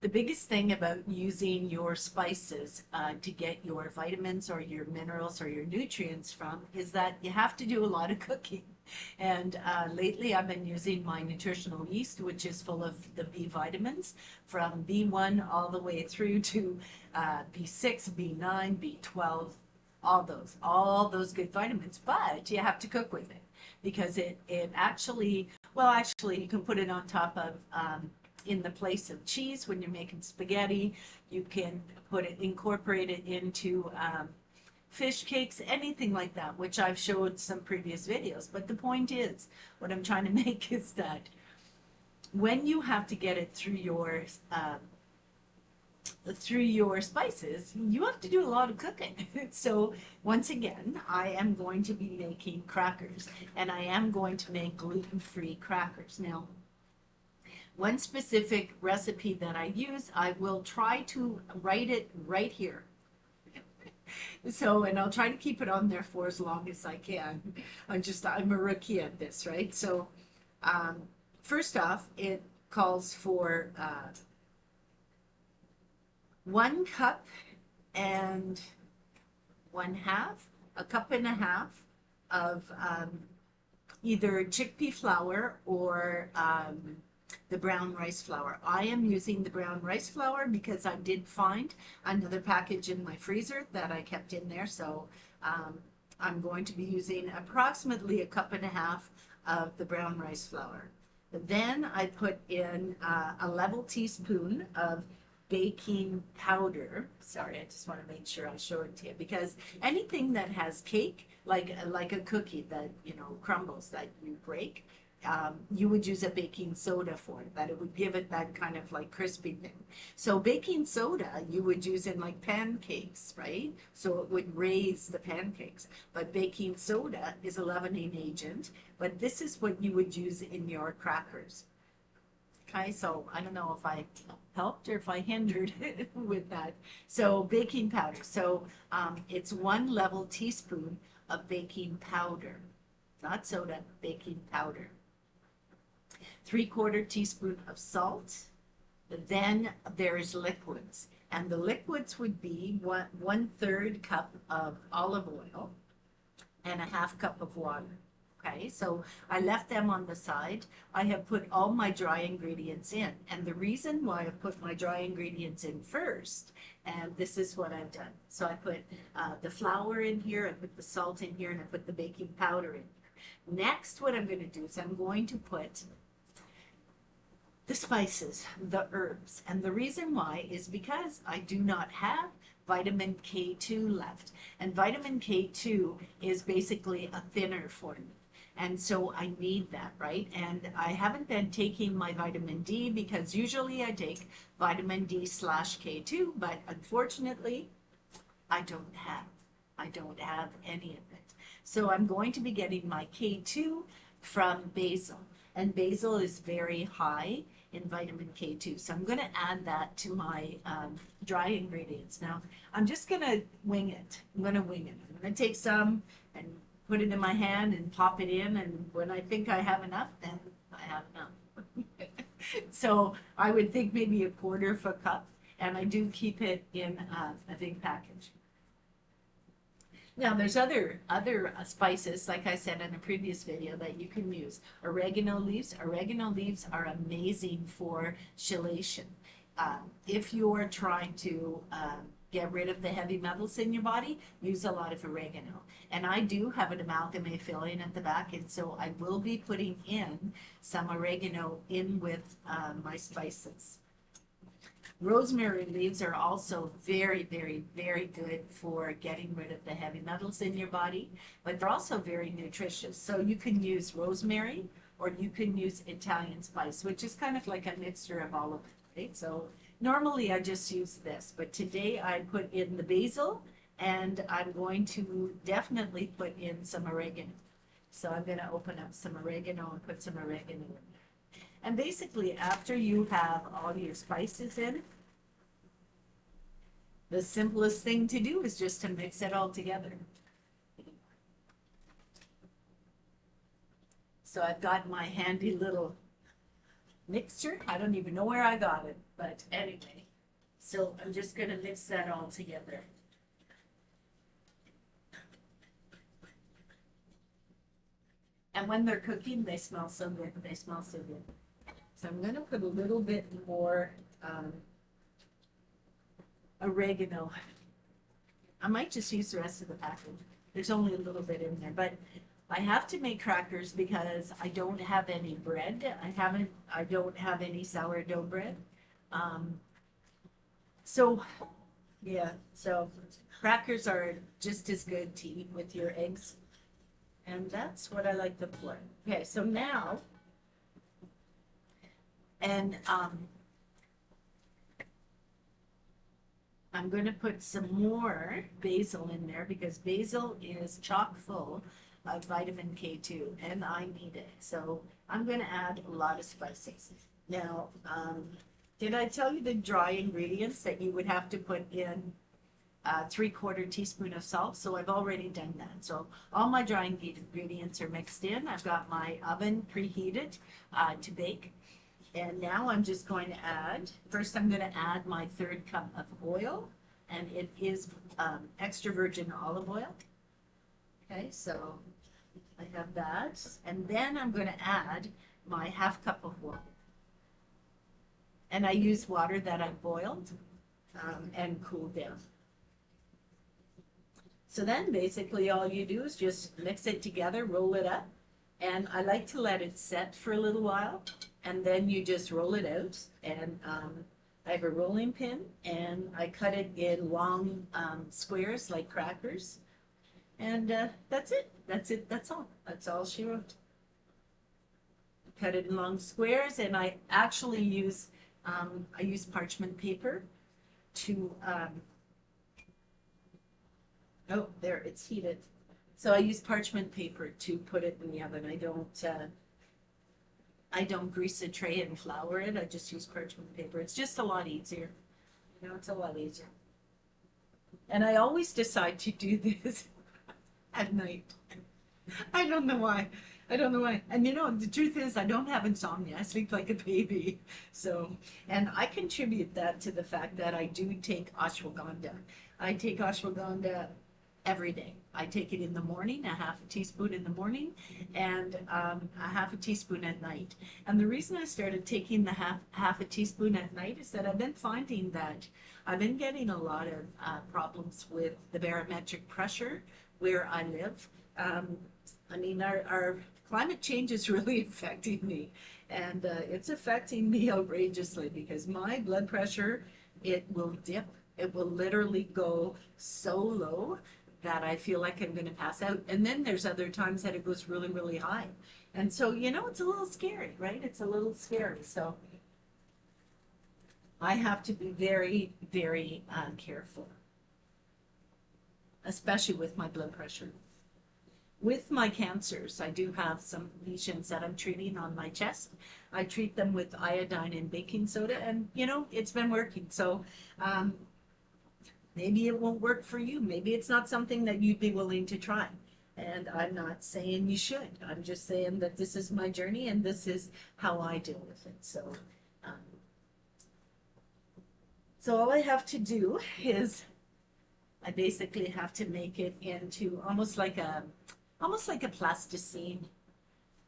The biggest thing about using your spices to get your vitamins or your minerals or your nutrients from is that you have to do a lot of cooking. And lately I've been using my nutritional yeast, which is full of the B vitamins from B1 all the way through to B6, B9, B12, all those good vitamins. But you have to cook with it because it actually, well, actually, you can put it on top of in the place of cheese when you're making spaghetti. You can incorporate it into fish cakes, anything like that, which I've showed some previous videos. But the point is, what I'm trying to make is that when you have to get it through your spices, you have to do a lot of cooking. So once again, I am going to be making crackers, and I am going to make gluten-free crackers. Now, one specific recipe that I use, I will try to write it right here. So, and I'll try to keep it on there for as long as I can. I'm a rookie at this, right? So, first off, it calls for 1 cup and 1/2, a cup and a half of either chickpea flour or the brown rice flour. I am using the brown rice flour because I did find another package in my freezer that I kept in there. So I'm going to be using approximately a cup and a half of the brown rice flour. Then I put in a level teaspoon of baking powder. Sorry, I just want to make sure I show it to you because anything that has cake, like a cookie that crumbles that you break, you would use a baking soda for it, that it would give it that kind of like crispy thing. So baking soda you would use in like pancakes, right? So it would raise the pancakes. But baking soda is a leavening agent, but this is what you would use in your crackers. Okay, so I don't know if I helped or if I hindered with that. So baking powder. So it's 1 level teaspoon of baking powder, not soda, baking powder. 3/4 teaspoon of salt. Then there's liquids, and the liquids would be 1/3 cup of olive oil and a 1/2 cup of water. Okay, so I left them on the side. I have put all my dry ingredients in, and the reason why I put my dry ingredients in first, and this is what I've done. So I put the flour in here, I put the salt in here, and I put the baking powder in here. Next, what I'm going to do is I'm going to put the spices, the herbs. And the reason why is because I do not have vitamin K2 left. And vitamin K2 is basically a thinner form. And so I need that, right? And I haven't been taking my vitamin D because usually I take vitamin D/K2, but unfortunately I don't have any of it. So I'm going to be getting my K2 from basil. And basil is very high in vitamin K2. So I'm going to add that to my dry ingredients. Now, I'm just going to wing it. I'm going to take some and put it in my hand and pop it in. And when I think I have enough, then I have enough. So I would think maybe 1/4 of a cup. And I do keep it in a big package. Now, there's other spices, like I said in a previous video, that you can use. Oregano leaves. Oregano leaves are amazing for chelation. If you're trying to get rid of the heavy metals in your body, use a lot of oregano. And I do have an amalgamate filling at the back, and so I will be putting in some oregano in with my spices. Rosemary leaves are also very, very, very good for getting rid of the heavy metals in your body, but they're also very nutritious. So you can use rosemary or you can use Italian spice, which is kind of like a mixture of all of it, right? So normally I just use this, but today I put in the basil and I'm going to definitely put in some oregano. So I'm going to open up some oregano and put some oregano in there. And basically, after you have all your spices in, the simplest thing to do is just to mix it all together. So I've got my handy little mixture. I don't even know where I got it, but anyway. So I'm just going to mix that all together. And when they're cooking, they smell so good. They smell so good. So I'm going to put a little bit more oregano. I might just use the rest of the package. There's only a little bit in there, but I have to make crackers because I don't have any bread. I don't have any sourdough bread. So yeah, so crackers are just as good to eat with your eggs. And that's what I like to put. Okay, so now, and I'm going to put some more basil in there because basil is chock full of vitamin K2 and I need it. So I'm going to add a lot of spices. Now, did I tell you the dry ingredients that you would have to put in 3/4 teaspoon of salt? So I've already done that. So all my dry ingredients are mixed in. I've got my oven preheated to bake. And now I'm just going to add, first I'm going to add my 1/3 cup of oil, and it is extra virgin olive oil. Okay, so I have that. And then I'm going to add my 1/2 cup of water. And I use water that I boiled and cooled down. So then basically all you do is just mix it together, roll it up. And I like to let it set for a little while. And then you just roll it out. And I have a rolling pin and I cut it in long squares like crackers. And that's it. That's it. That's all. That's all she wrote. Cut it in long squares, and I actually use parchment paper to oh, there, it's heated. So I use parchment paper to put it in the oven. I don't grease a tray and flour it. I just use parchment paper. It's just a lot easier. You know, it's a lot easier. And I always decide to do this at night. I don't know why. I don't know why. And you know, the truth is I don't have insomnia. I sleep like a baby. So, and I contribute that to the fact that I do take ashwagandha. I take ashwagandha every day. I take it in the morning, a 1/2 teaspoon in the morning, and a 1/2 teaspoon at night. And the reason I started taking the half a teaspoon at night is that I've been finding that I've been getting a lot of problems with the barometric pressure where I live. I mean, our climate change is really affecting me, and it's affecting me outrageously because my blood pressure, it will dip. It will literally go so low that I feel like I'm going to pass out. And then there's other times that it goes really, really high. And so, you know, it's a little scary, right? It's a little scary. So I have to be very, very careful, especially with my blood pressure. With my cancers, I do have some lesions that I'm treating on my chest. I treat them with iodine and baking soda, and you know, it's been working. So maybe it won't work for you. Maybe it's not something that you'd be willing to try. And I'm not saying you should. I'm just saying that this is my journey and this is how I deal with it. So, so all I have to do is I basically have to make it into almost like a plasticine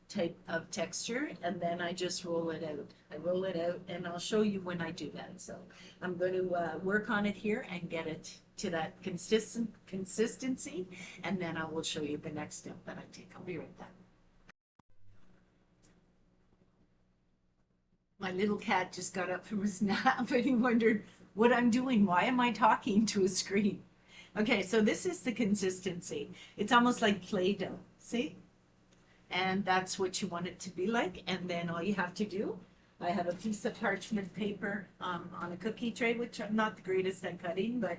type of texture, and then I just roll it out. I roll it out, and I'll show you when I do that. So I'm going to work on it here and get it to that consistency, and then I will show you the next step that I take. I'll be right back. My little cat just got up from his nap and he wondered what I'm doing. Why am I talking to a screen? Okay, so this is the consistency. It's almost like Play-Doh, see? And that's what you want it to be like. And then all you have to do, I have a piece of parchment paper on a cookie tray, which I'm not the greatest at cutting, but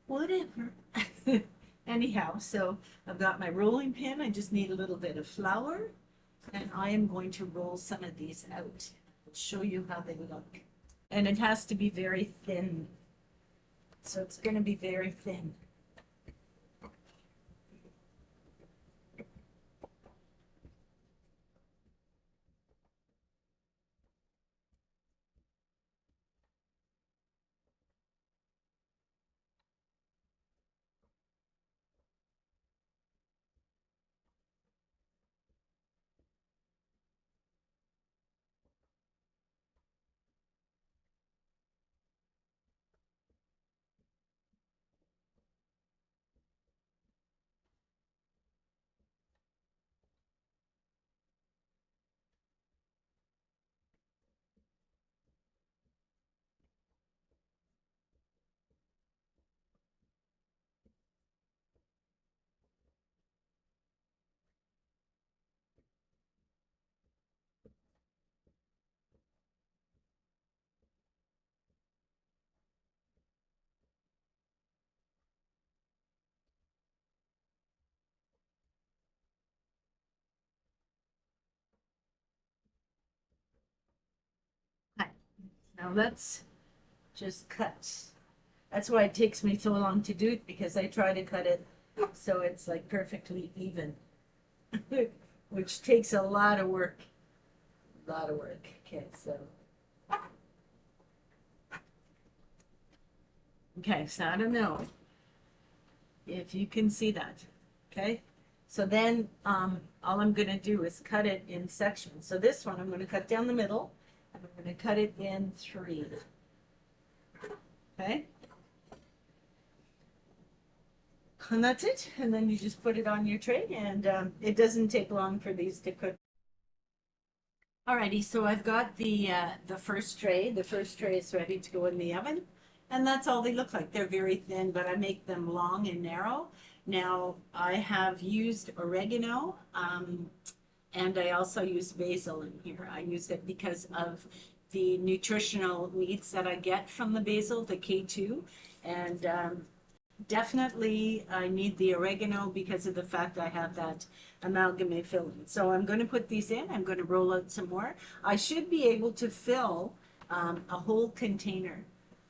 whatever. Anyhow, so I've got my rolling pin. I just need a little bit of flour, and I am going to roll some of these out. I'll show you how they look. And it has to be very thin. So it's going to be very thin. Now let's just cut. That's why it takes me so long to do it, because I try to cut it so it's like perfectly even, which takes a lot of work. A lot of work. Okay, so I don't know if you can see that. Okay, so then all I'm going to do is cut it in sections. So this one I'm going to cut down the middle, and I'm going to cut it in 3. Okay, and that's it. And then you just put it on your tray, and it doesn't take long for these to cook. Alrighty, so I've got the first tray. The first tray is ready to go in the oven, and that's all they look like. They're very thin, but I make them long and narrow. Now I have used oregano, and I also use basil in here. I use it because of the nutritional needs that I get from the basil, the K2, and definitely I need the oregano because of the fact I have that amalgame filling. So I'm going to put these in. I'm going to roll out some more. I should be able to fill a whole container,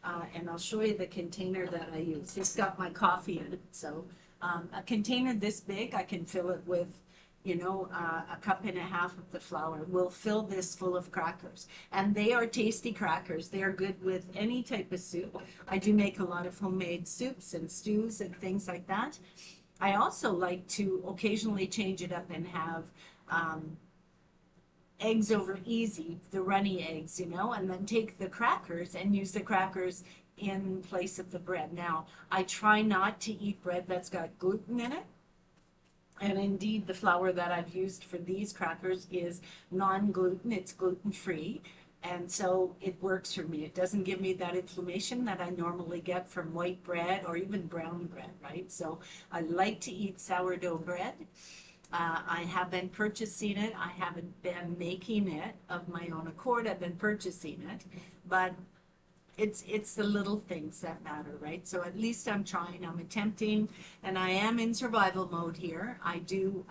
and I'll show you the container that I use. It's got my coffee in it. So a container this big, I can fill it with, you know, 1.5 cups of the flour. We'll fill this full of crackers, and they are tasty crackers. They are good with any type of soup. I do make a lot of homemade soups and stews and things like that. I also like to occasionally change it up and have eggs over easy, the runny eggs, you know, and then take the crackers and use the crackers in place of the bread. Now, I try not to eat bread that's got gluten in it. And indeed, the flour that I've used for these crackers is non-gluten. It's gluten-free. And so it works for me. It doesn't give me that inflammation that I normally get from white bread or even brown bread, right? So I like to eat sourdough bread. I have been purchasing it. I haven't been making it of my own accord. I've been purchasing it. But it's the little things that matter, right? So at least I'm trying, I'm attempting, and I am in survival mode here. I do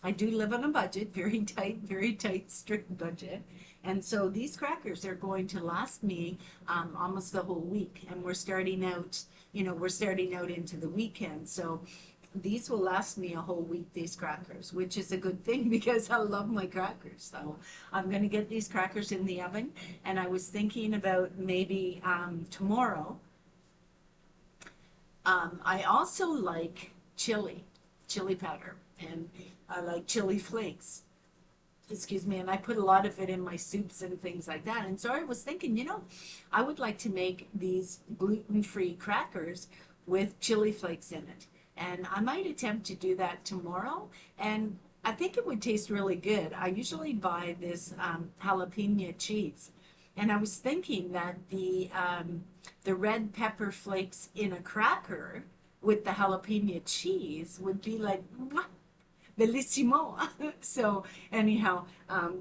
live on a budget, very tight, strict budget. And so these crackers are going to last me almost the whole week. And we're starting out, you know, we're starting out into the weekend. So these will last me a whole week, these crackers, which is a good thing because I love my crackers. So I'm going to get these crackers in the oven. And I was thinking about maybe tomorrow. I also like chili powder, and I like chili flakes. Excuse me, and I put a lot of it in my soups and things like that. And so I was thinking, you know, I would like to make these gluten-free crackers with chili flakes in it. And I might attempt to do that tomorrow. And I think it would taste really good. I usually buy this jalapeno cheese. And I was thinking that the red pepper flakes in a cracker with the jalapeno cheese would be like, mwah, bellissimo. So anyhow,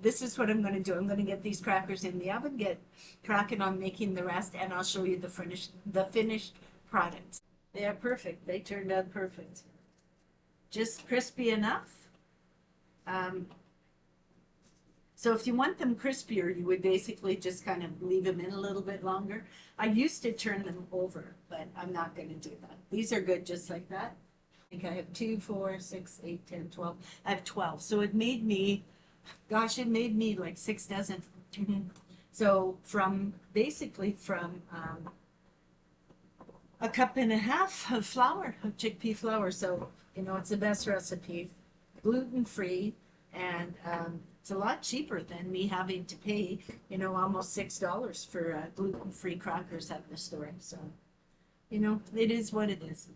this is what I'm going to do. I'm going to get these crackers in the oven, get cracking on making the rest, and I'll show you the finished product. They are perfect. They turned out perfect. Just crispy enough. So if you want them crispier, you would basically just kind of leave them in a little bit longer. I used to turn them over, but I'm not going to do that. These are good just like that. I think I have 2, 4, 6, 8, 10, 12. I have 12. So it made me, gosh, it made me like 6 dozen. So basically from 1.5 cups of flour, of chickpea flour. So, you know, it's the best recipe, gluten-free, and it's a lot cheaper than me having to pay, you know, almost $6 for gluten-free crackers at the store. So, you know, it is what it is.